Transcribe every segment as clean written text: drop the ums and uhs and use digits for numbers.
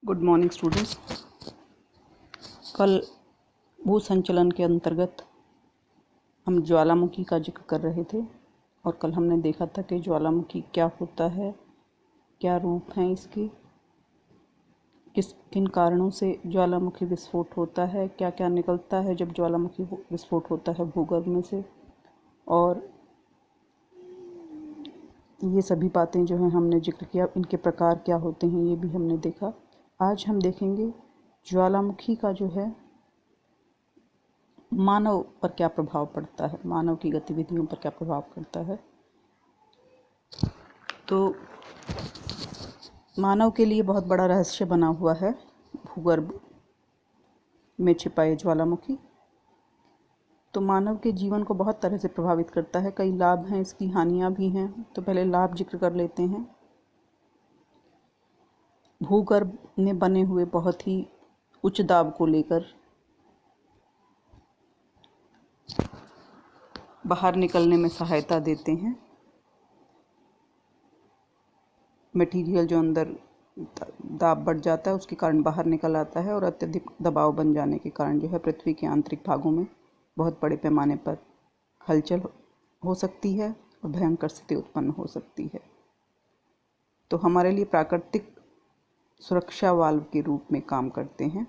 Good morning students. कल भू संचलन के अंतर्गत हम ज्वालामुखी का जिक्र कर रहे थे और कल हमने देखा था कि ज्वालामुखी क्या होता है, क्या रूप हैं इसके, किन कारणों से ज्वालामुखी विस्फोट होता है, क्या क्या निकलता है जब ज्वालामुखी विस्फोट होता है भूगर्भ में से, और ये सभी बातें जो हैं हमने जिक्र किया। इनके प्रकार क्या होते हैं ये भी हमने देखा। आज हम देखेंगे ज्वालामुखी का जो है मानव पर क्या प्रभाव पड़ता है, मानव की गतिविधियों पर क्या प्रभाव पड़ता है। तो मानव के लिए बहुत बड़ा रहस्य बना हुआ है भूगर्भ में छिपाए ज्वालामुखी। तो मानव के जीवन को बहुत तरह से प्रभावित करता है। कई लाभ हैं इसकी, हानियां भी हैं। तो पहले लाभ जिक्र कर लेते हैं। भूगर्भ में बने हुए बहुत ही उच्च दाब को लेकर बाहर निकलने में सहायता देते हैं। मटेरियल जो अंदर दाब बढ़ जाता है उसके कारण बाहर निकल आता है और अत्यधिक दबाव बन जाने के कारण जो है पृथ्वी के आंतरिक भागों में बहुत बड़े पैमाने पर हलचल हो सकती है और भयंकर स्थिति उत्पन्न हो सकती है। तो हमारे लिए प्राकृतिक सुरक्षा वाल्व के रूप में काम करते हैं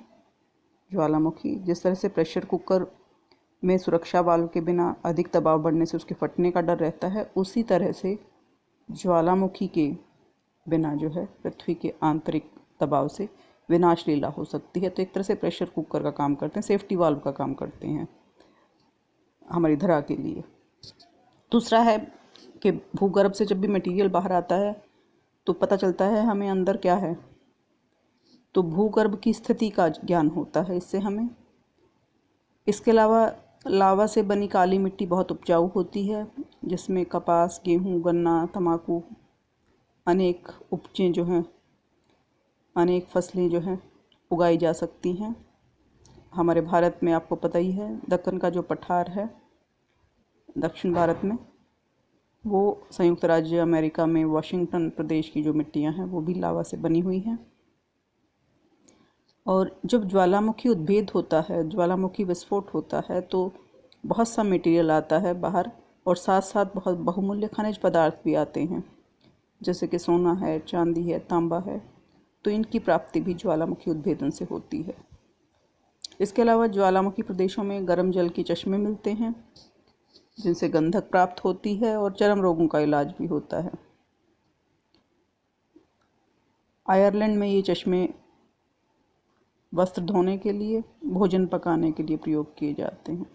ज्वालामुखी। जिस तरह से प्रेशर कुकर में सुरक्षा वाल्व के बिना अधिक दबाव बढ़ने से उसके फटने का डर रहता है, उसी तरह से ज्वालामुखी के बिना जो है पृथ्वी के आंतरिक दबाव से विनाश लीला हो सकती है। तो एक तरह से प्रेशर कुकर का काम करते हैं, सेफ्टी वाल्व का काम करते हैं हमारी धरा के लिए। दूसरा है कि भूगर्भ से जब भी मटेरियल बाहर आता है तो पता चलता है हमें अंदर क्या है। तो भूगर्भ की स्थिति का ज्ञान होता है इससे हमें। इसके अलावा लावा से बनी काली मिट्टी बहुत उपजाऊ होती है, जिसमें कपास, गेहूँ, गन्ना, तंबाकू, अनेक उपजें जो हैं, अनेक फसलें जो हैं उगाई जा सकती हैं। हमारे भारत में आपको पता ही है, दक्कन का जो पठार है दक्षिण भारत में, वो संयुक्त राज्य अमेरिका में वाशिंगटन प्रदेश की जो मिट्टियाँ हैं वो भी लावा से बनी हुई हैं। और जब ज्वालामुखी उद्भेद होता है, ज्वालामुखी विस्फोट होता है, तो बहुत सा मटेरियल आता है बाहर और साथ साथ बहुत बहुमूल्य खनिज पदार्थ भी आते हैं, जैसे कि सोना है, चांदी है, तांबा है। तो इनकी प्राप्ति भी ज्वालामुखी उद्भेदन से होती है। इसके अलावा ज्वालामुखी प्रदेशों में गर्म जल के चश्मे मिलते हैं जिनसे गंधक प्राप्त होती है और चर्म रोगों का इलाज भी होता है। आयरलैंड में ये चश्मे वस्त्र धोने के लिए, भोजन पकाने के लिए प्रयोग किए जाते हैं।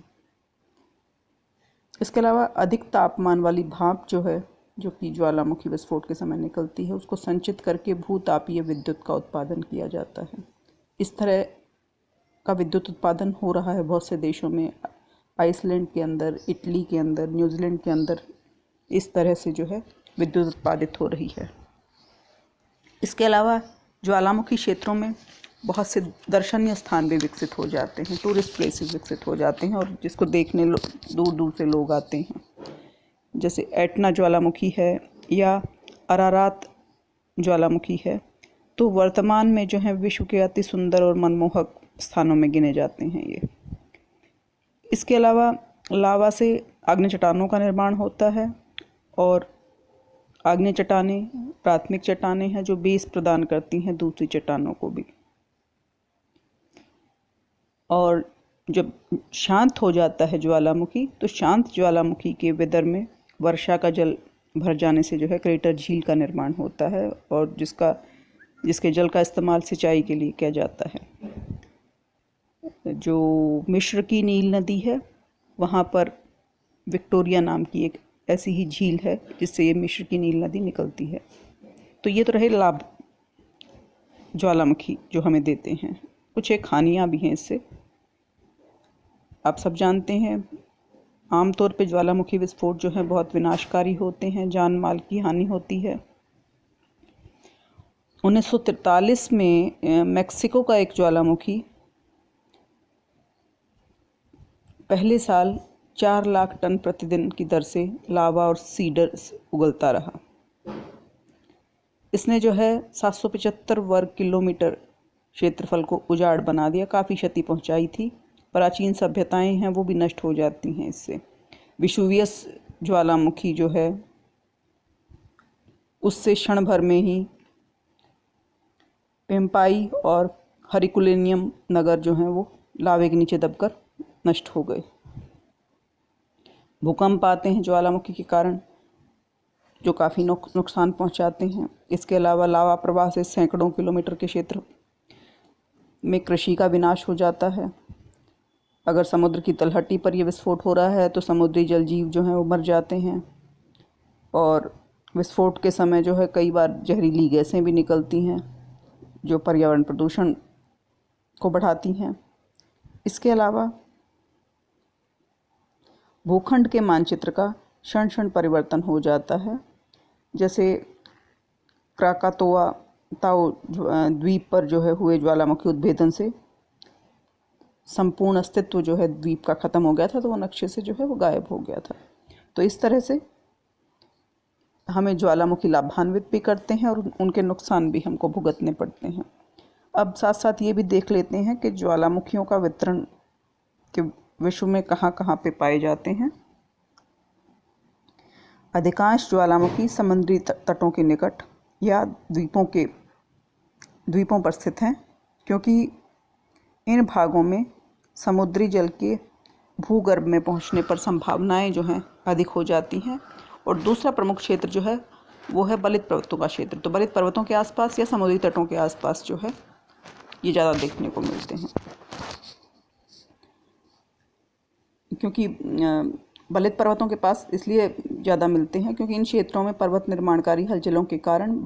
इसके अलावा अधिक तापमान वाली भाप जो है, जो कि ज्वालामुखी विस्फोट के समय निकलती है, उसको संचित करके भूतापीय विद्युत का उत्पादन किया जाता है। इस तरह का विद्युत उत्पादन हो रहा है बहुत से देशों में, आइसलैंड के अंदर, इटली के अंदर, न्यूजीलैंड के अंदर। इस तरह से जो है विद्युत उत्पादित हो रही है। इसके अलावा ज्वालामुखी क्षेत्रों में बहुत से दर्शनीय स्थान भी विकसित हो जाते हैं, टूरिस्ट प्लेसेस विकसित हो जाते हैं और जिसको देखने दूर दूर से लोग आते हैं। जैसे एटना ज्वालामुखी है या अरारात ज्वालामुखी है। तो वर्तमान में जो है विश्व के अति सुंदर और मनमोहक स्थानों में गिने जाते हैं ये। इसके अलावा लावा से आग्नेय चट्टानों का निर्माण होता है और आग्नेय चट्टानें प्राथमिक चट्टानें हैं जो बेस प्रदान करती हैं दूसरी चट्टानों को भी। और जब शांत हो जाता है ज्वालामुखी, तो शांत ज्वालामुखी के विदर में वर्षा का जल भर जाने से जो है क्रेटर झील का निर्माण होता है और जिसके जल का इस्तेमाल सिंचाई के लिए किया जाता है। जो मिस्र की नील नदी है, वहाँ पर विक्टोरिया नाम की एक ऐसी ही झील है जिससे ये मिस्र की नील नदी निकलती है। तो ये तो रहे लाभ ज्वालामुखी जो हमें देते हैं। कुछ एक हानियाँ भी हैं इससे। आप सब जानते हैं, आमतौर पे ज्वालामुखी विस्फोट जो है बहुत विनाशकारी होते हैं, जान माल की हानि होती है। 1943 में मेक्सिको का एक ज्वालामुखी पहले साल 4 लाख टन प्रतिदिन की दर से लावा और सीडर उगलता रहा। इसने जो है 775 वर्ग किलोमीटर क्षेत्रफल को उजाड़ बना दिया, काफ़ी क्षति पहुंचाई थी। प्राचीन सभ्यताएं हैं वो भी नष्ट हो जाती हैं इससे। विसुवियस ज्वालामुखी जो है उससे क्षण भर में ही पेम्पाई और हरिकुलेनियम नगर जो हैं वो लावे के नीचे दबकर नष्ट हो गए। भूकंप आते हैं ज्वालामुखी के कारण जो काफ़ी नुकसान पहुंचाते हैं। इसके अलावा लावा प्रवाह से सैकड़ों किलोमीटर के क्षेत्र में कृषि का विनाश हो जाता है। अगर समुद्र की तलहटी पर यह विस्फोट हो रहा है तो समुद्री जल जीव जो हैं वो मर जाते हैं, और विस्फोट के समय जो है कई बार जहरीली गैसें भी निकलती हैं जो पर्यावरण प्रदूषण को बढ़ाती हैं। इसके अलावा भूखंड के मानचित्र का क्षण क्षण परिवर्तन हो जाता है। जैसे क्राकातोआ ताओ द्वीप पर जो है हुए ज्वालामुखी उद्भेदन से संपूर्ण अस्तित्व जो है द्वीप का ख़त्म हो गया था, तो वो नक्शे से जो है वो गायब हो गया था। तो इस तरह से हमें ज्वालामुखी लाभान्वित भी करते हैं और उनके नुकसान भी हमको भुगतने पड़ते हैं। अब साथ साथ ये भी देख लेते हैं कि ज्वालामुखियों का वितरण के विश्व में कहाँ कहाँ पे पाए जाते हैं। अधिकांश ज्वालामुखी समुद्री तटों के निकट या द्वीपों पर स्थित हैं, क्योंकि इन भागों में समुद्री जल के भूगर्भ में पहुंचने पर संभावनाएं जो हैं अधिक हो जाती हैं। और दूसरा प्रमुख क्षेत्र जो है वो है बलित पर्वतों का क्षेत्र। तो बलित पर्वतों के आसपास या समुद्री तटों के आसपास जो है ये ज़्यादा देखने को मिलते हैं, क्योंकि बलित पर्वतों के पास इसलिए ज़्यादा मिलते हैं क्योंकि इन क्षेत्रों में पर्वत निर्माणकारी हलचलों के कारण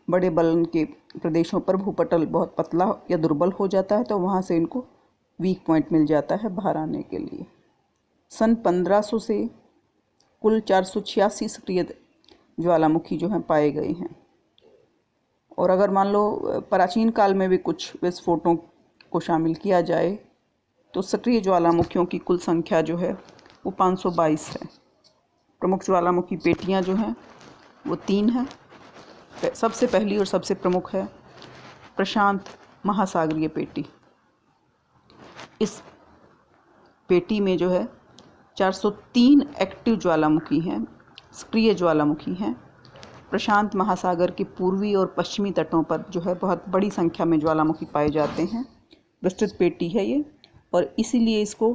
बड़े बलन के प्रदेशों पर भूपटल बहुत पतला या दुर्बल हो जाता है, तो वहाँ से इनको वीक पॉइंट मिल जाता है बाहर आने के लिए। सन 1500 से कुल 486 सक्रिय ज्वालामुखी जो हैं पाए गए हैं। और अगर मान लो प्राचीन काल में भी कुछ विस्फोटों को शामिल किया जाए तो सक्रिय ज्वालामुखियों की कुल संख्या जो है वो 522 है। प्रमुख ज्वालामुखी पेटियां जो हैं वो 3 हैं। सबसे पहली और सबसे प्रमुख है प्रशांत महासागरीय पेटी। इस पेटी में जो है 403 एक्टिव ज्वालामुखी हैं, सक्रिय ज्वालामुखी हैं। प्रशांत महासागर के पूर्वी और पश्चिमी तटों पर जो है बहुत बड़ी संख्या में ज्वालामुखी पाए जाते हैं। विस्तृत पेटी है ये, और इसीलिए इसको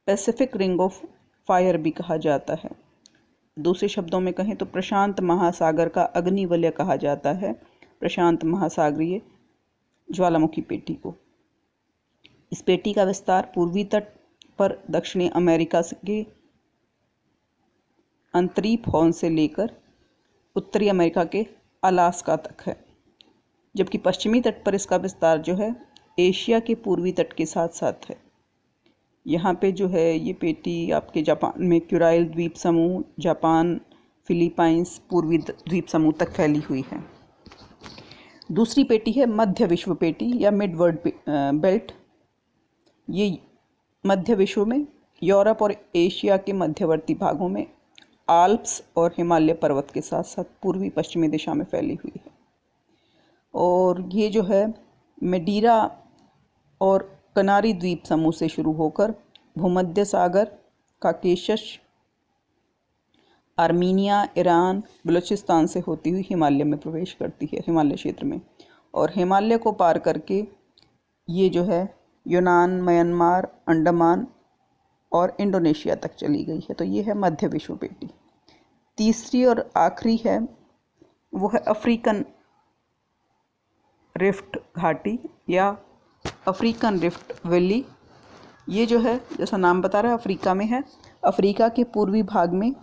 पैसिफिक रिंग ऑफ फायर भी कहा जाता है। दूसरे शब्दों में कहें तो प्रशांत महासागर का अग्निवलय कहा जाता है प्रशांत महासागरीय ज्वालामुखी पेटी को। इस पेटी का विस्तार पूर्वी तट पर दक्षिणी अमेरिका के अंतरीप हॉर्न से लेकर उत्तरी अमेरिका के अलास्का तक है, जबकि पश्चिमी तट पर इसका विस्तार जो है एशिया के पूर्वी तट के साथ साथ है। यहाँ पे जो है ये पेटी आपके जापान में क्यूराइल द्वीप समूह, जापान, फिलीपाइंस, पूर्वी द्वीप समूह तक फैली हुई है। दूसरी पेटी है मध्य विश्व पेटी या मिड वर्ल्ड बेल्ट। ये मध्य विश्व में यूरोप और एशिया के मध्यवर्ती भागों में आल्प्स और हिमालय पर्वत के साथ साथ पूर्वी पश्चिमी दिशा में फैली हुई है। और ये जो है मेडीरा और कनारी द्वीप समूह से शुरू होकर भूमध्य सागर, काकेशस, आर्मीनिया, ईरान, बलूचिस्तान से होती हुई हिमालय में प्रवेश करती है, हिमालय क्षेत्र में। और हिमालय को पार करके ये जो है यूनान, म्यांमार, अंडमान और इंडोनेशिया तक चली गई है। तो ये है मध्य विश्व पेटी। तीसरी और आखिरी है वो है अफ्रीकन रिफ्ट घाटी या अफ्रीकन रिफ्ट वैली। ये जो है जैसा नाम बता रहा है अफ्रीका में है। अफ्रीका के पूर्वी भाग में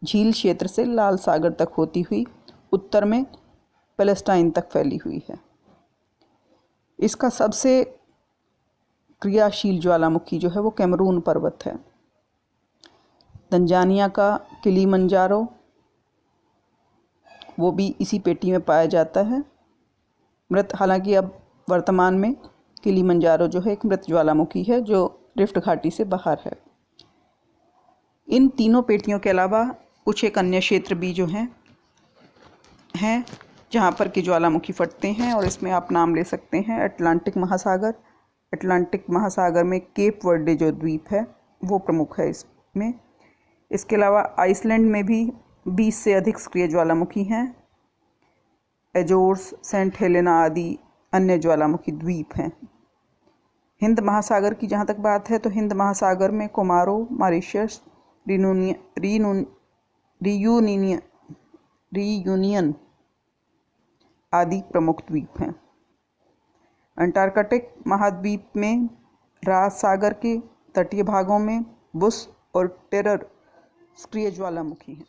झील क्षेत्र से लाल सागर तक होती हुई उत्तर में पैलेस्टाइन तक फैली हुई है। इसका सबसे क्रियाशील ज्वालामुखी जो है वो कैमरून पर्वत है। तंजानिया का किलीमंजारो वो भी इसी पेटी में पाया जाता है। हालांकि अब वर्तमान में किलीमंजारो जो है एक मृत ज्वालामुखी है जो रिफ्ट घाटी से बाहर है। इन तीनों पेटियों के अलावा कुछ एक अन्य क्षेत्र भी जो हैं जहाँ पर कि ज्वालामुखी फटते हैं। और इसमें आप नाम ले सकते हैं अटलांटिक महासागर। अटलांटिक महासागर में केप वर्डे जो द्वीप है वो प्रमुख है इसमें। इसके अलावा आइसलैंड में भी 20 से अधिक सक्रिय ज्वालामुखी हैं। एजोर्स, सेंट हेलेना आदि अन्य ज्वालामुखी द्वीप हैं। हिंद महासागर की जहाँ तक बात है तो हिंद महासागर में कोमारो, मॉरिशस, रियूनियन आदि प्रमुख द्वीप हैं। अंटार्कटिक महाद्वीप में रास सागर के तटीय भागों में बुश और टेरर सक्रिय ज्वालामुखी हैं।